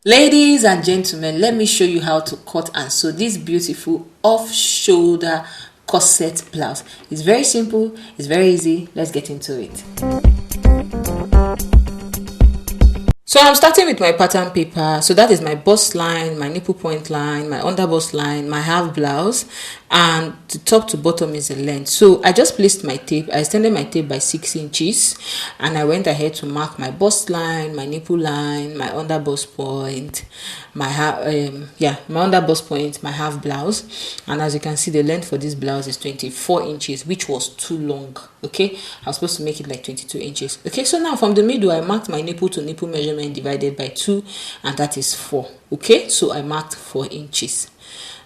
Ladies and gentlemen, let me show you how to cut and sew this beautiful off-shoulder corset blouse. It's very simple, it's very easy. Let's get into it. So I'm starting with my pattern paper. So that is my bust line, my nipple point line, my under bust line, my half blouse, and the top to bottom is the length. So I just placed my tape. I extended my tape by 6 inches, and I went ahead to mark my bust line, my nipple line, my under bust point, my under bust point, my half blouse. And as you can see, the length for this blouse is 24 inches, which was too long. Okay, I was supposed to make it like 22 inches. Okay, so now from the middle, I marked my nipple to nipple measurement divided by 2, and that is 4. Okay, so I marked 4 inches.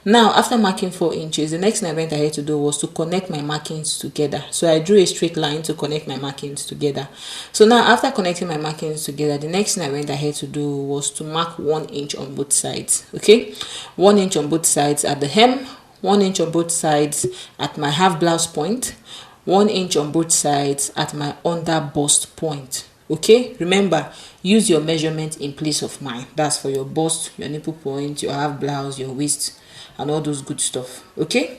Now after marking 4 inches, the next thing I went ahead to do was to connect my markings together. So I drew a straight line to connect my markings together. So now after connecting my markings together, the next thing I went ahead to do was to mark 1 inch on both sides. Okay, 1 inch on both sides at the hem, 1 inch on both sides at my half blouse point, 1 inch on both sides at my under bust point. Okay, remember, use your measurement in place of mine. That's for your bust, your nipple point, your half blouse, your waist, and all those good stuff. Okay,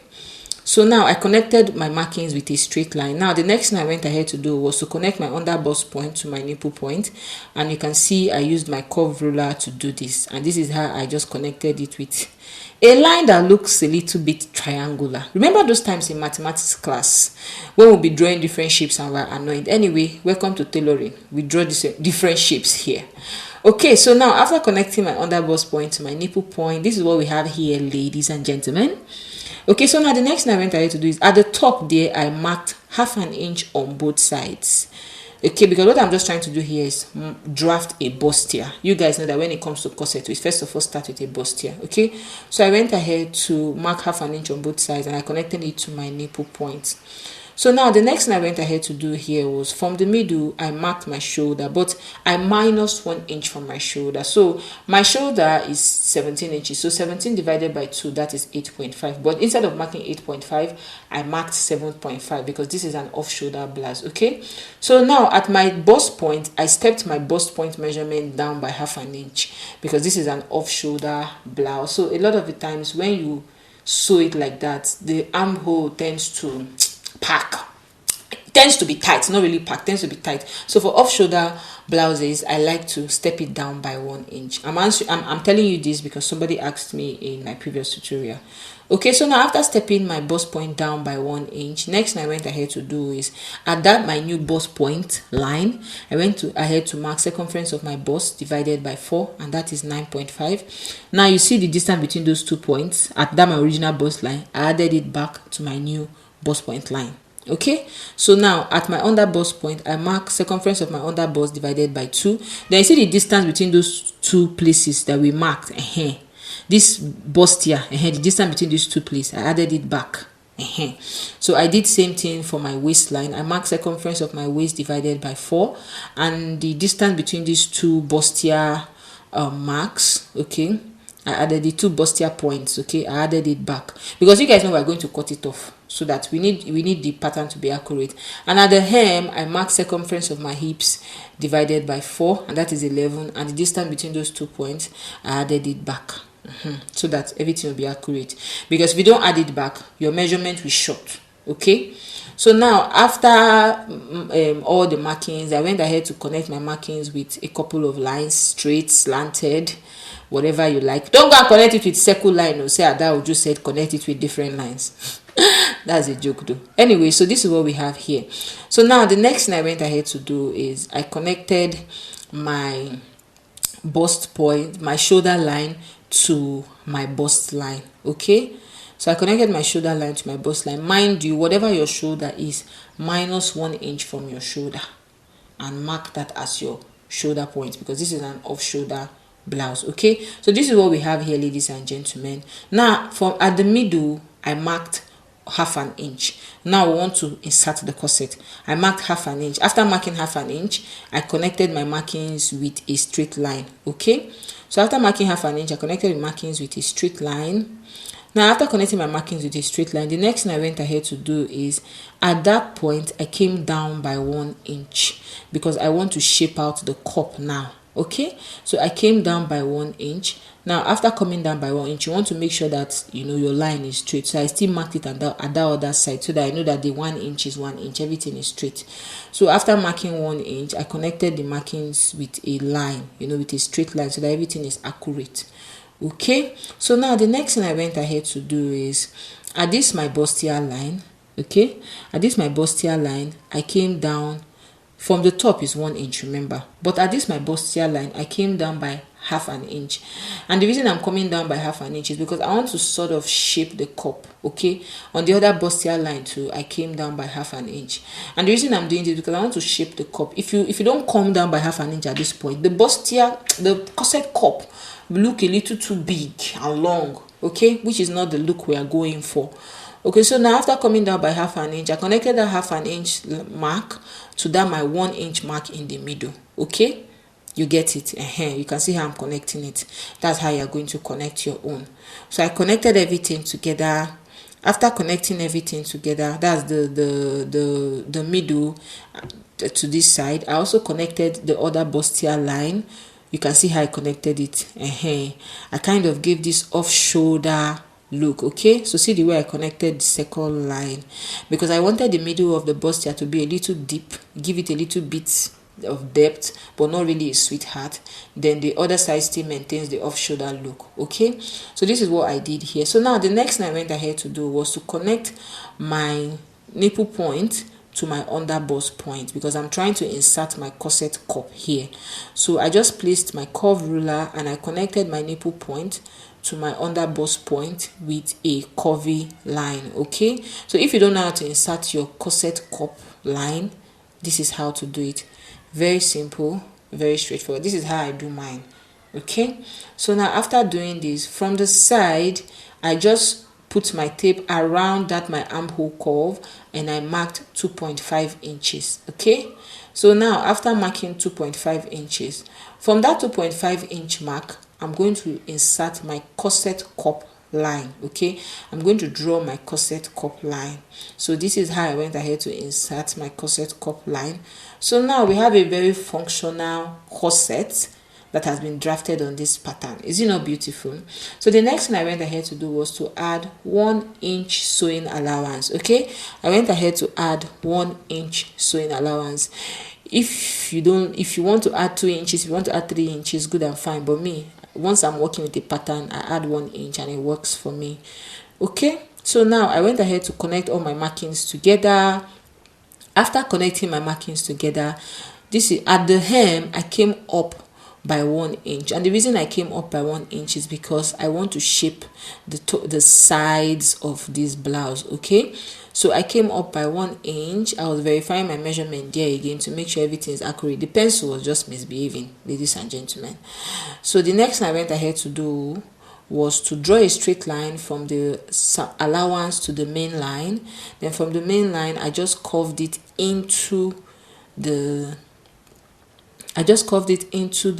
so now I connected my markings with a straight line. Now the next thing I went ahead to do was to connect my under bust point to my nipple point, and you can see I used my curve ruler to do this, and this is how I just connected it with a line that looks a little bit triangular. Remember those times in mathematics class when we'll be drawing different shapes and we're annoyed? Anyway, welcome to tailoring. We draw different shapes here. Okay, so now after connecting my under bust point to my nipple point, this is what we have here, ladies and gentlemen. Okay, so now the next thing I went ahead to do is at the top there, I marked ½ an inch on both sides. Okay, because what I'm just trying to do here is draft a bustier. You guys know that when it comes to corset, we first of all start with a bustier. Okay, so I went ahead to mark ½ an inch on both sides, and I connected it to my nipple point. So now the next thing I went ahead to do here was from the middle, I marked my shoulder, but I minus 1 inch from my shoulder. So my shoulder is 17 inches. So 17 divided by 2, that is 8.5. But instead of marking 8.5, I marked 7.5 because this is an off-shoulder blouse. Okay. So now at my bust point, I stepped my bust point measurement down by ½ an inch because this is an off-shoulder blouse. So a lot of the times when you sew it like that, the armhole tends to tends to be tight, not really packed, tends to be tight. So for off-shoulder blouses, I like to step it down by 1 inch. I'm telling you this because somebody asked me in my previous tutorial. Okay, so now after stepping my bust point down by 1 inch, next thing I went ahead to do is at that my new bust point line, I went ahead to mark circumference of my bust divided by 4, and that is 9.5. Now you see the distance between those 2 points. At that my original bust line, I added it back to my new bust point line. Okay, so now at my under bust point, I mark circumference of my under bust divided by 2. Then you see the distance between those 2 places that we marked. This bust here, the distance between these 2 places, I added it back. So I did same thing for my waistline. I marked circumference of my waist divided by 4, and the distance between these 2 bustier marks. Okay, I added the 2 bustier points. Okay, I added it back because you guys know we're going to cut it off, so that we need the pattern to be accurate. And at the hem, I mark circumference of my hips divided by 4, and that is 11, and the distance between those 2 points, I added it back. So that everything will be accurate, because if you don't add it back, your measurement will short. Okay, so now after all the markings, I went ahead to connect my markings with a couple of lines, straight, slanted, whatever you like. Don't go and connect it with circle line or say that would just said connect it with different lines. That's a joke though. Anyway, so this is what we have here. So now the next thing I went ahead to do is I connected my bust point, my shoulder line to my bust line. Okay, so I connected my shoulder line to my bust line. Mind you, whatever your shoulder is, minus 1 inch from your shoulder, and mark that as your shoulder point because this is an off-shoulder blouse. Okay, so this is what we have here, ladies and gentlemen. Now from at the middle, I marked ½ an inch. Now we want to insert the corset. I marked ½ an inch. After marking ½ an inch, I connected my markings with a straight line. Okay, so after marking ½ an inch, I connected the markings with a straight line. Now after connecting my markings with a straight line, the next thing I went ahead to do is at that point I came down by 1 inch because I want to shape out the cup now. Okay, so I came down by 1 inch. Now after coming down by 1 inch, you want to make sure that your line is straight. So I still marked it at that other side, so that I know that the 1 inch is 1 inch, everything is straight. So after marking 1 inch, I connected the markings with a line, with a straight line, so that everything is accurate. Okay, so now the next thing I went ahead to do is, at this my bustier line, okay, at this my bustier line, I came down from the top is 1 inch, remember, but at this my bustier line, I came down by half an inch. And the reason I'm coming down by half an inch is because I want to sort of shape the cup. Okay, on the other bustier line too, I came down by half an inch. And the reason I'm doing this is because I want to shape the cup. If you don't come down by half an inch at this point, the corset cup will look a little too big and long, okay, which is not the look we are going for. Okay, so now after coming down by half an inch, I connected that half an inch mark to that my 1 inch mark in the middle. Okay, you get it. You can see how I'm connecting it. That's how you're going to connect your own. So I connected everything together. After connecting everything together, that's the middle to this side. I also connected the other bustier line. You can see how I connected it. I kind of gave this off shoulder look. Okay, so see the way I connected the second line, because I wanted the middle of the bustier to be a little deep, give it a little bit of depth, but not really a sweetheart. Then the other side still maintains the off shoulder look. Okay, so this is what I did here. So now the next thing I went ahead to do was to connect my nipple point to my under bust point, because I'm trying to insert my corset cup here. So I just placed my curve ruler and I connected my nipple point to my under bust point with a curvy line. Okay, so if you don't know how to insert your corset cup line, this is how to do it. Very simple, very straightforward. This is how I do mine. Okay, so now after doing this, from the side, I just put my tape around that my armhole curve and I marked 2.5 inches. Okay, so now after marking 2.5 inches, from that 2.5 inch mark, I'm going to insert my corset cup line. Okay, I'm going to draw my corset cup line. So this is how I went ahead to insert my corset cup line. So now we have a very functional corset that has been drafted on this pattern. Is it not beautiful? So the next thing I went ahead to do was to add 1 inch sewing allowance. Okay, I went ahead to add 1 inch sewing allowance. If you want to add 2 inches, if you want to add 3 inches, good and fine, but me, once I'm working with a pattern, I add 1 inch and it works for me. Okay, so now I went ahead to connect all my markings together. After connecting my markings together, this is at the hem, I came up by 1 inch, and the reason I came up by 1 inch is because I want to shape the sides of this blouse. Okay, so I came up by 1 inch. I was verifying my measurement there again to make sure everything is accurate. The pencil was just misbehaving, ladies and gentlemen. So the next thing I went ahead to do was to draw a straight line from the allowance to the main line. Then from the main line, I just curved it into the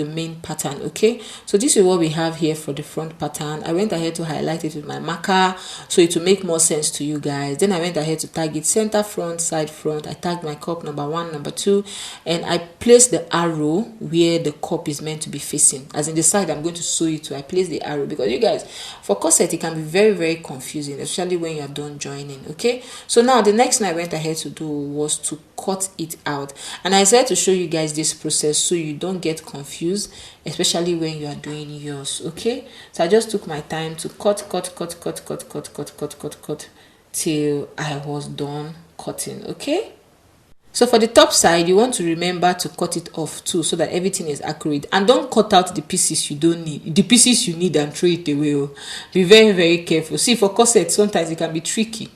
main pattern. Okay, so this is what we have here for the front pattern. I went ahead to highlight it with my marker so it will make more sense to you guys. Then I went ahead to tag it center front, side front. I tagged my cup number 1, number 2, and I placed the arrow where the cup is meant to be facing, as in the side I'm going to sew it to. I placed the arrow because you guys, for corset, it can be very, very confusing, especially when you're done joining. Okay, so now the next thing I went ahead to do was to cut it out, and I decided to show you guys this process so you don't get confused, especially when you are doing yours. Okay, so I just took my time to cut till I was done cutting. Okay, so for the top side, you want to remember to cut it off too, so that everything is accurate, and don't cut out the pieces you don't need. The pieces you need and throw it away. Be very, very careful. See, for corset, sometimes it can be tricky.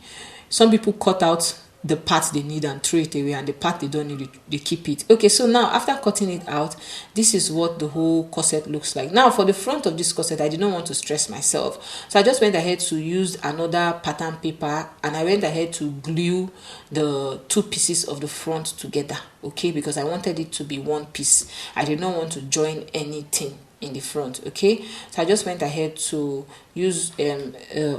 Some people cut out the part they need and throw it away, and the part they don't need, they keep it. Okay, so now after cutting it out, this is what the whole corset looks like. Now for the front of this corset, I did not want to stress myself, so I just went ahead to use another pattern paper, and I went ahead to glue the 2 pieces of the front together. Okay, because I wanted it to be one piece. I did not want to join anything in the front. Okay, so I just went ahead to use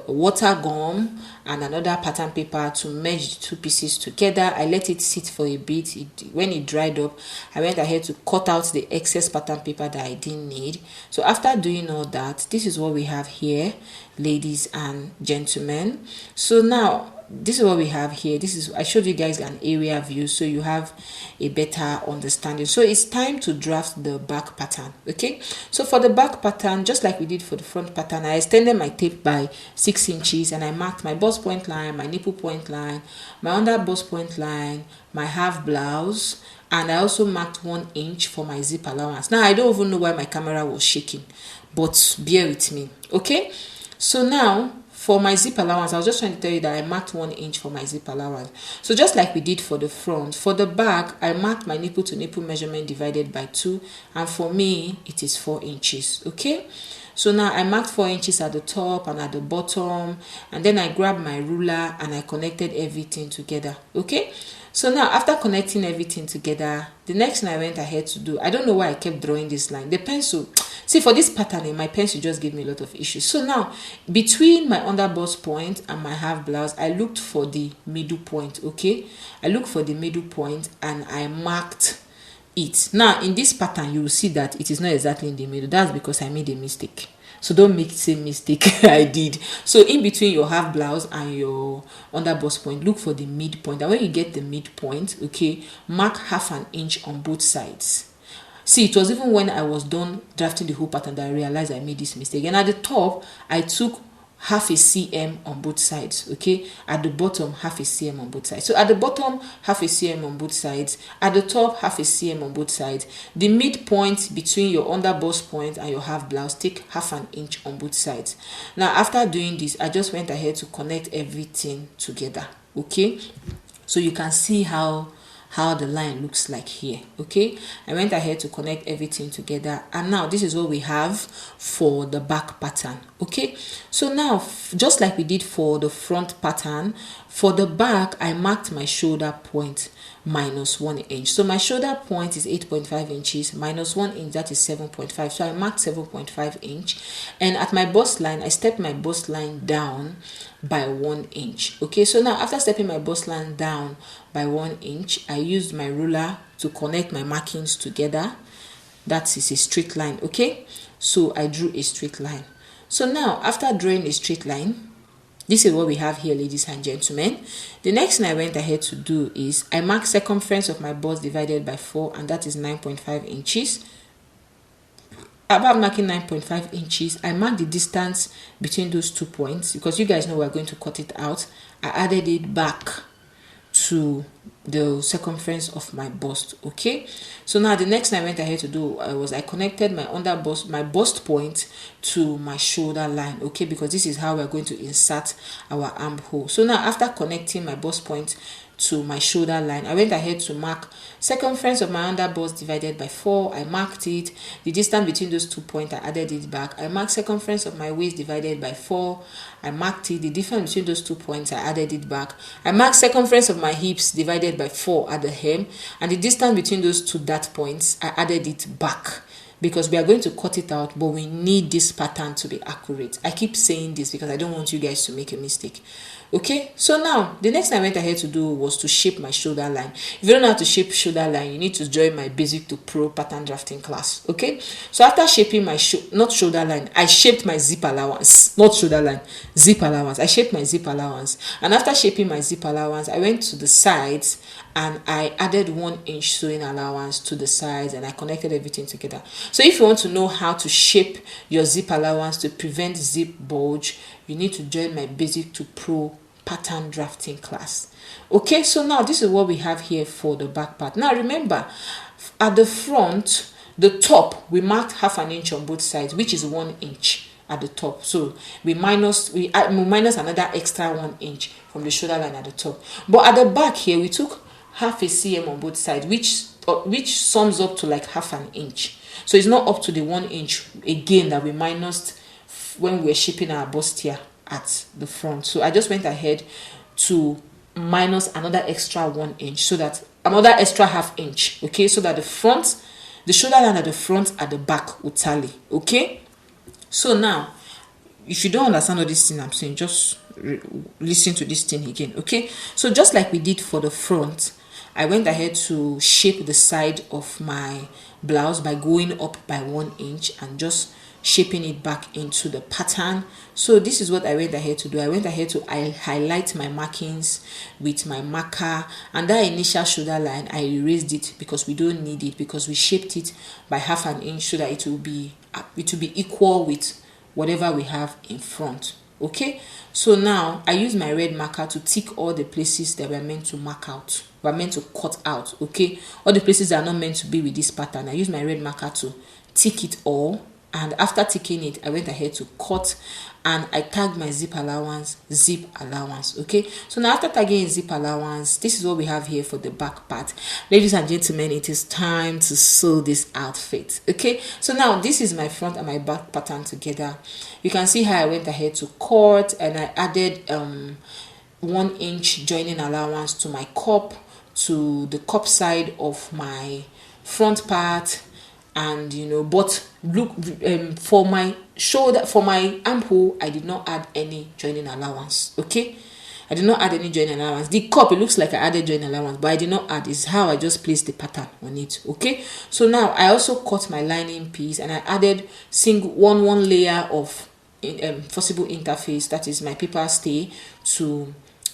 water gum and another pattern paper to merge the two pieces together. I let it sit for a bit. When it dried up, I went ahead to cut out the excess pattern paper that I didn't need. So after doing all that, this is what we have here, ladies and gentlemen. So now this is what we have here. This is, I showed you guys an area view so you have a better understanding. So it's time to draft the back pattern. Okay, so for the back pattern, just like we did for the front pattern, I extended my tape by 6 inches and I marked my bust point line, my nipple point line, my under bust point line, my half blouse, and I also marked 1 inch for my zip allowance. Now I don't even know why my camera was shaking, but bear with me. Okay, so now for my zip allowance, I was just trying to tell you that I marked 1 inch for my zip allowance. So just like we did for the front, for the back, I marked my nipple to nipple measurement divided by 2. And for me, it is 4 inches. Okay. So now I marked 4 inches at the top and at the bottom. And then I grabbed my ruler and I connected everything together. Okay. So now after connecting everything together, the next thing I went ahead to do, I don't know why I kept drawing this line. The pencil, see, for this patterning, my pencil just gave me a lot of issues. So now between my under bust point and my half blouse, I looked for the middle point. Okay, I looked for the middle point and I marked it. Now in this pattern, you will see that it is not exactly in the middle. That's because I made a mistake. So don't make the same mistake I did. So in between your half blouse and your under bust point, look for the midpoint. And when you get the midpoint, okay, mark 1/2 inch on both sides. See, it was even when I was done drafting the whole pattern that I realized I made this mistake. And at the top, I took 1/2 cm on both sides. Okay, at the bottom, 1/2 cm on both sides. So at the bottom, 1/2 cm on both sides. At the top, 1/2 cm on both sides. The midpoint between your under bust point and your half blouse, take 1/2 inch on both sides. Now after doing this, I just went ahead to connect everything together. Okay, so you can see how the line looks like here. Okay, I went ahead to connect everything together, and now this is what we have for the back pattern. Okay, so now just like we did for the front pattern, for the back I marked my shoulder point minus 1 inch. So my shoulder point is 8.5 inches minus 1 inch, that is 7.5. So I marked 7.5 inch, and at my bust line I stepped my bust line down by 1 inch. Okay, so now after stepping my bust line down by 1 inch, I used my ruler to connect my markings together. That is a straight line. Okay, so I drew a straight line. So now after drawing a straight line, this is what we have here, ladies and gentlemen. The next thing I went ahead to do is I marked circumference of my bust divided by 4, and that is 9.5 inches. About marking 9.5 inches, I marked the distance between those 2 points because you guys know we're going to cut it out. I added it back to the circumference of my bust. Okay, so now the next thing I went ahead to do was I connected my under bust, my bust point to my shoulder line. Okay, because this is how we're going to insert our armhole. So now after connecting my bust point to my shoulder line, I went ahead to mark circumference of my under bust divided by 4. I marked it. The distance between those 2 points, I added it back. I marked circumference of my waist divided by 4. I marked it. The difference between those 2 points, I added it back. I marked circumference of my hips divided by 4 at the hem, and the distance between those 2 dart points, I added it back, because we are going to cut it out, but we need this pattern to be accurate. I keep saying this because I don't want you guys to make a mistake. Okay, so now the next thing I went ahead to do was to shape my shoulder line. If you don't know how to shape shoulder line, you need to join my basic to pro pattern drafting class. Okay, so after shaping my not shoulder line, I shaped my zip allowance, not shoulder line, zip allowance. I shaped my zip allowance, and after shaping my zip allowance, I went to the sides and I added 1 inch sewing allowance to the sides, and I connected everything together. So if you want to know how to shape your zip allowance to prevent zip bulge, you need to join my basic to pro pattern drafting class. Okay, so now this is what we have here for the back part. Now remember, at the front, the top, we marked 1/2 inch on both sides, which is 1 inch at the top. So we minus another extra 1 inch from the shoulder line at the top. But at the back here, we took 1/2 cm on both sides, which sums up to like 1/2 inch. So it's not up to the 1 inch again that we minused when we were shaping our bustier at the front. So I just went ahead to minus another extra 1 inch, so that another extra 1/2 inch. Okay, so that the front the shoulder line at the front, at the back will tally. Okay, so now if you don't understand all this thing I'm saying, just listen to this thing again. Okay, so just like we did for the front, I went ahead to shape the side of my blouse by going up by 1 inch and just shaping it back into the pattern. So this is what I went ahead to do. I went ahead to highlight my markings with my marker, and that initial shoulder line I erased it because we don't need it, because we shaped it by 1/2 inch so that it will be equal with whatever we have in front. Okay, so now I use my red marker to tick all the places that we're meant to mark out, we're meant to cut out. Okay, all the places that are not meant to be with this pattern, I use my red marker to tick it all. And after ticking it, I went ahead to cut, and I tagged my zip allowance. Okay, so now after tagging zip allowance, this is what we have here for the back part. Ladies and gentlemen, it is time to sew this outfit. Okay, so now this is my front and my back pattern together. You can see how I went ahead to cut, and I added 1 inch joining allowance to my cup, to the cup side of my front part. And but look, for my shoulder, for my armhole, I did not add any joining allowance. Okay, I did not add any joining allowance. The cup, it looks like I added joining allowance, but I did not add. Is how I just placed the pattern on it. Okay, so now I also cut my lining piece, and I added one layer of forcible interface, that is my paper stay, to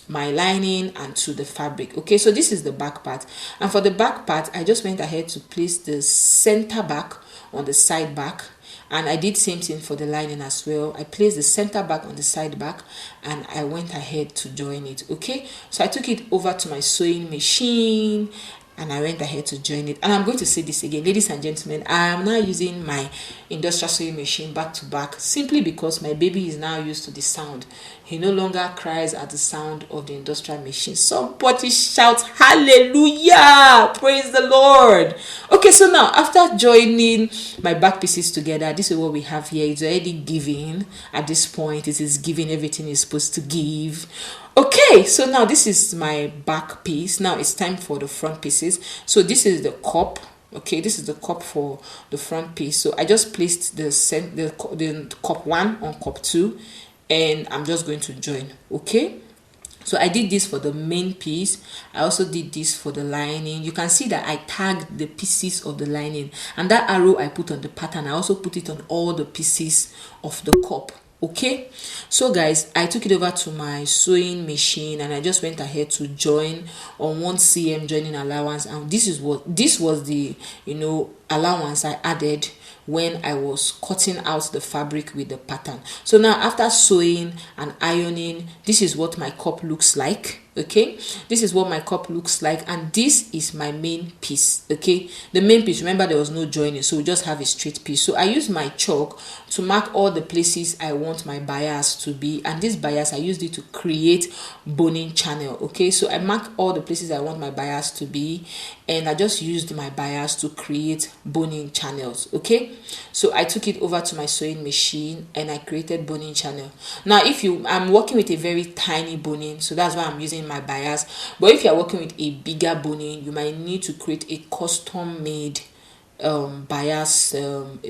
my lining and to the fabric. Okay, so this is the back part, and for the back part I just went ahead to place the center back on the side back, and I did same thing for the lining as well. I placed the center back on the side back, and I went ahead to join it. Okay, so I took it over to my sewing machine, and I went ahead to join it. And I'm going to say this again, ladies and gentlemen, I am now using my industrial sewing machine back to back, simply because my baby is now used to the sound. He no longer cries at the sound of the industrial machine. Somebody shout hallelujah, praise the Lord. Okay, so now after joining my back pieces together, this is what we have here. It's already giving at this point. It is giving everything it's supposed to give. Okay, so now this is my back piece. Now it's time for the front pieces. So this is the cup. Okay, this is the cup for the front piece. So I just placed the cup 1 on cup 2, and I'm just going to join. Okay, so I did this for the main piece. I also did this for the lining. You can see that I tagged the pieces of the lining, and that arrow I put on the pattern, I also put it on all the pieces of the cup. Okay, so guys, I took it over to my sewing machine, and I just went ahead to join on 1 cm joining allowance, and this was the allowance I added when I was cutting out the fabric with the pattern. So now after sewing and ironing, this is what my cup looks like. Okay, this is what my cup looks like, and this is my main piece. Okay, the main piece, remember there was no joining, so we just have a straight piece. So I use my chalk to mark all the places I want my bias to be, and this bias I used it to create boning channel. Okay, so I mark all the places I want my bias to be, and I just used my bias to create boning channels. Okay, so I took it over to my sewing machine, and I created boning channel. Now I'm working with a very tiny boning, so that's why I'm using my bias. But if you are working with a bigger boning, you might need to create a custom made bias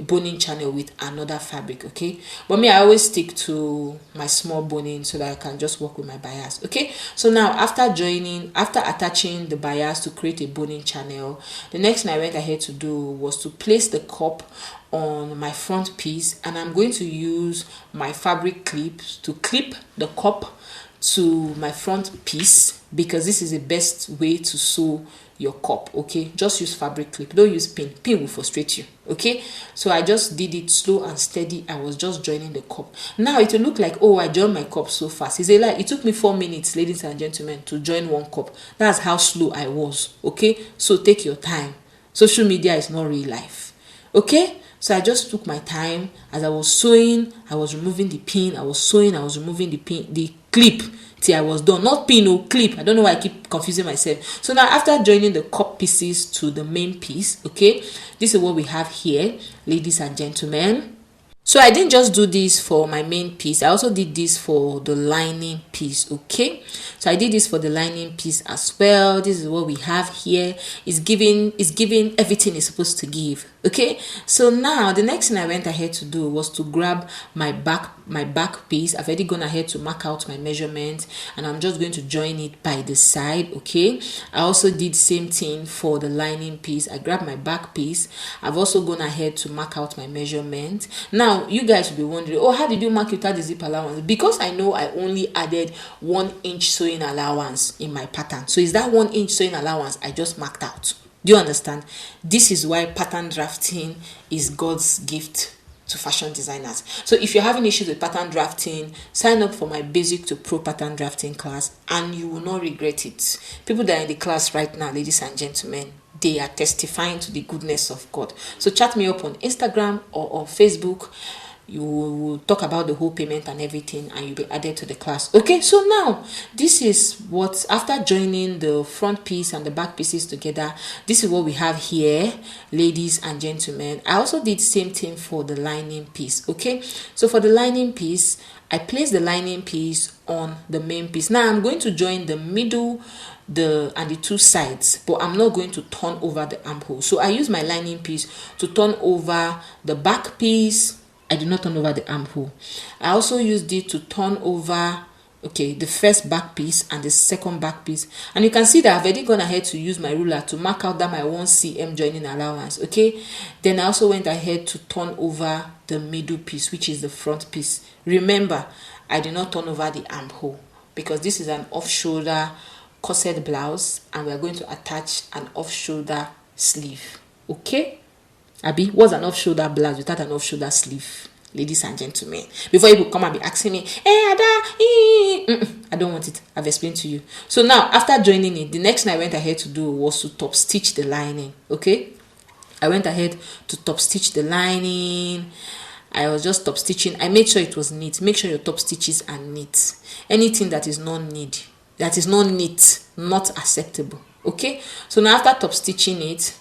boning channel with another fabric. Okay, but me, I always stick to my small boning so that I can just work with my bias. Okay, so now after attaching the bias to create a boning channel, the next thing I went ahead to do was to place the cup on my front piece, and I'm going to use my fabric clips to clip the cup to my front piece, because this is the best way to sew your cup. Okay, just use fabric clip, don't use pin will frustrate you. Okay, so I just did it slow and steady. I was just joining the cup. Now it will look like, oh, I joined my cup so fast. It's a lie. It took me 4 minutes, ladies and gentlemen, to join one cup. That's how slow I was. Okay, so take your time. Social media is not real life. Okay, so I just took my time. As I was sewing, I was removing the pin. I was sewing, I was removing the clip till I was done. Not pin or clip. I don't know why I keep confusing myself. So now after joining the cup pieces to the main piece, okay, this is what we have here, ladies and gentlemen. So I didn't just do this for my main piece, I also did this for the lining piece. Okay, so I did this for the lining piece as well. This is what we have here. It's giving everything it's supposed to give. Okay, so now the next thing I went ahead to do was to grab my back piece. I've already gone ahead to mark out my measurement, and I'm just going to join it by the side. Okay, I also did same thing for the lining piece. I grabbed my back piece. I've also gone ahead to mark out my measurement. Now you guys will be wondering, oh, how did you mark without the zip allowance? Because I know I only added 1 inch sewing allowance in my pattern, so is that 1 inch sewing allowance I just marked out. Do you understand? This is why pattern drafting is God's gift to fashion designers. So if you're having issues with pattern drafting, sign up for my basic to pro pattern drafting class and you will not regret it. People that are in the class right now, ladies and gentlemen, they are testifying to the goodness of God. So chat me up on Instagram or on Facebook. You will talk about the whole payment and everything, and you'll be added to the class. Okay, so now this is what, after joining the front piece and the back pieces together, this is what we have here, ladies and gentlemen. I also did the same thing for the lining piece. Okay, so for the lining piece, I placed the lining piece on the main piece. Now I'm going to join the middle and the two sides, but I'm not going to turn over the armhole. So I use my lining piece to turn over the back piece. I did not turn over the armhole. I also used it to turn over, okay, the first back piece and the second back piece. And you can see that I've already gone ahead to use my ruler to mark out that my 1 cm joining allowance, okay? Then I also went ahead to turn over the middle piece, which is the front piece. Remember, I did not turn over the armhole because this is an off-shoulder corset blouse and we are going to attach an off-shoulder sleeve, okay? Abi, what's an off-shoulder blouse without an off-shoulder sleeve, ladies and gentlemen? Before you will come and be asking me, hey, Ada, I don't want it. I've explained to you. So now, after joining it, the next thing I went ahead to do was to top stitch the lining, okay? I went ahead to top stitch the lining. I was just top stitching. I made sure it was neat. Make sure your top stitches are neat. Anything that is not neat, not acceptable, okay? So now after top stitching it,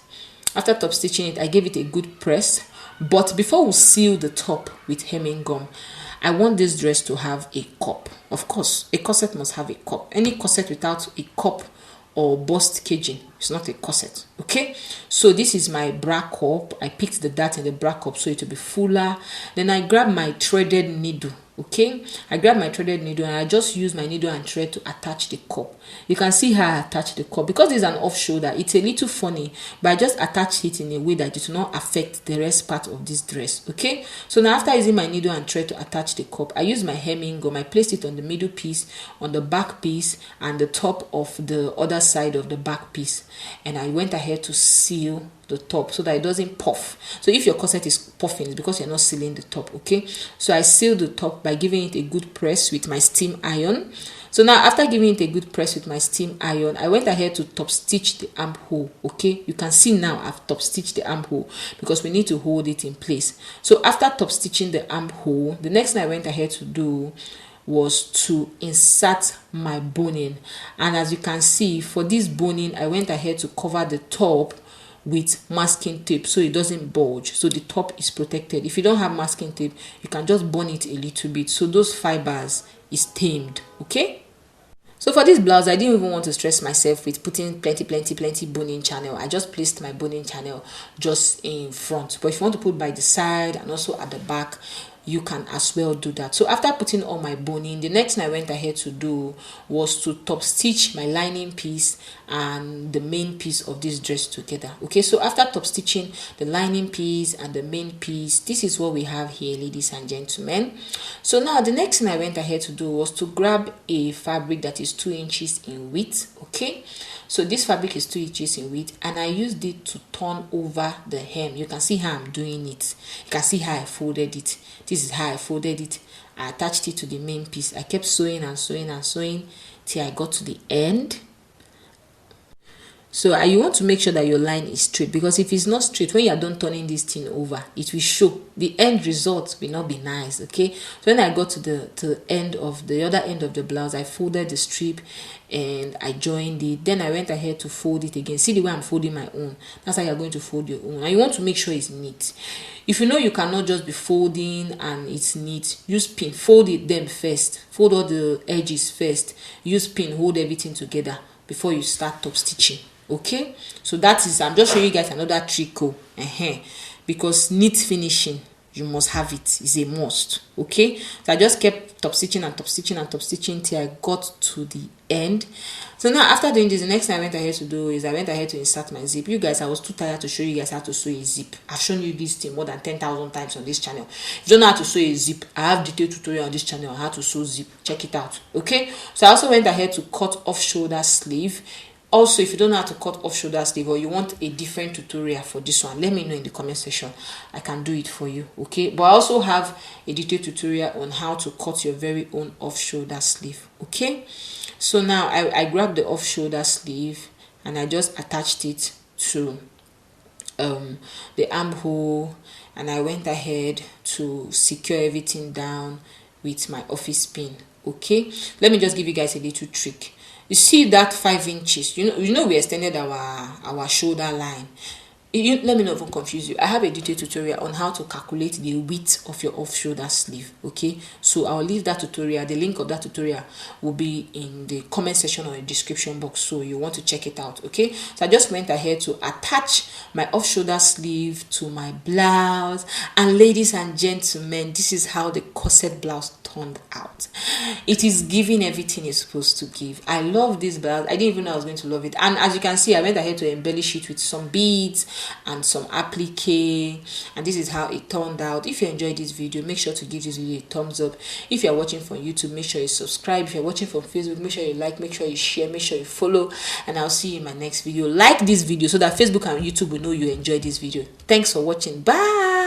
I gave it a good press. But before we seal the top with hemming gum, I want this dress to have a cup. Of course, a corset must have a cup. Any corset without a cup or bust caging is not a corset, okay? So this is my bra cup. I picked the dart in the bra cup so it will be fuller. Then I grabbed my threaded needle, okay? I grabbed my threaded needle and I just use my needle and thread to attach the cup. You can see how I attach the cup. Because this is an off shoulder, it's a little funny, but I just attach it in a way that it will not affect the rest part of this dress, okay? So now after using my needle and thread to attach the cup, I use my hemming gum. I placed it on the middle piece, on the back piece, and the top of the other side of the back piece. And I went ahead to seal the top so that it doesn't puff. So if your corset is puffing, it's because you're not sealing the top, okay? So I sealed the top by giving it a good press with my steam iron. So now after giving it a good press with my steam iron, I went ahead to top stitch the armhole, okay? You can see now I've top stitched the armhole because we need to hold it in place. So after top stitching the armhole, the next thing I went ahead to do was to insert my boning. And as you can see, for this boning, I went ahead to cover the top with masking tape so it doesn't bulge, so the top is protected. If you don't have masking tape, you can just bone it a little bit so those fibers is tamed, okay? So for this blouse, I didn't even want to stress myself with putting plenty boning channel. I just placed my boning channel just in front. But if you want to put by the side and also at the back, you can as well do that. So after putting all my boning, the next thing I went ahead to do was to top stitch my lining piece and the main piece of this dress together, okay? So after top stitching the lining piece and the main piece, this is what we have here, ladies and gentlemen. So now the next thing I went ahead to do was to grab a fabric that is 2 inches in width, okay? So this fabric is 2 inches in width and I used it to turn over the hem. You can see how I'm doing it. You can see how I folded it. This is how I folded it. I attached it to the main piece. I kept sewing and sewing and sewing till I got to the end. So you want to make sure that your line is straight, because if it's not straight, when you are done turning this thing over, it will show. The end result will not be nice, okay? So when I got to the end of the other end of the blouse, I folded the strip and I joined it. Then I went ahead to fold it again. See the way I'm folding my own? That's how you're going to fold your own. And you want to make sure it's neat. If you know you cannot just be folding and it's neat, use pin. Fold it them first. Fold all the edges first. Use pin. Hold everything together before you start top stitching. Okay, so that is, I'm just showing you guys another trick. because neat finishing, you must have it. It's a must. Okay, so I just kept top stitching and top stitching and top stitching till I got to the end. So now after doing this, the next thing I went ahead to do is I went ahead to insert my zip. You guys, I was too tired to show you guys how to sew a zip. I've shown you this thing more than 10,000 times on this channel. If you don't know how to sew a zip, I have detailed tutorial on this channel on how to sew zip. Check it out. Okay, so I also went ahead to cut off shoulder sleeve. Also, if you don't know how to cut off shoulder sleeve or you want a different tutorial for this one, let me know in the comment section. I can do it for you. Okay, but I also have a detailed tutorial on how to cut your very own off shoulder sleeve. Okay, so now I grabbed the off shoulder sleeve and I just attached it to the armhole, and I went ahead to secure everything down with my office pin. Okay, let me just give you guys a little trick. You see that 5 inches, you know we extended our shoulder line. Let me not even confuse you. I have a detailed tutorial on how to calculate the width of your off shoulder sleeve. Okay, so I'll leave that tutorial. The link of that tutorial will be in the comment section or the description box, so you want to check it out. Okay, so I just went ahead to attach my off shoulder sleeve to my blouse, and ladies and gentlemen, this is how the corset blouse turned out. It is giving everything it's supposed to give. I love this blouse. I didn't even know I was going to love it, and as you can see, I went ahead to embellish it with some beads and some applique, and this is how it turned out. If you enjoyed this video, make sure to give this video a thumbs up. If you are watching from YouTube, make sure you subscribe. If you're watching from Facebook, make sure you like, make sure you share, make sure you follow, and I'll see you in my next video. Like this video so that Facebook and YouTube will know you enjoyed this video. Thanks for watching. Bye.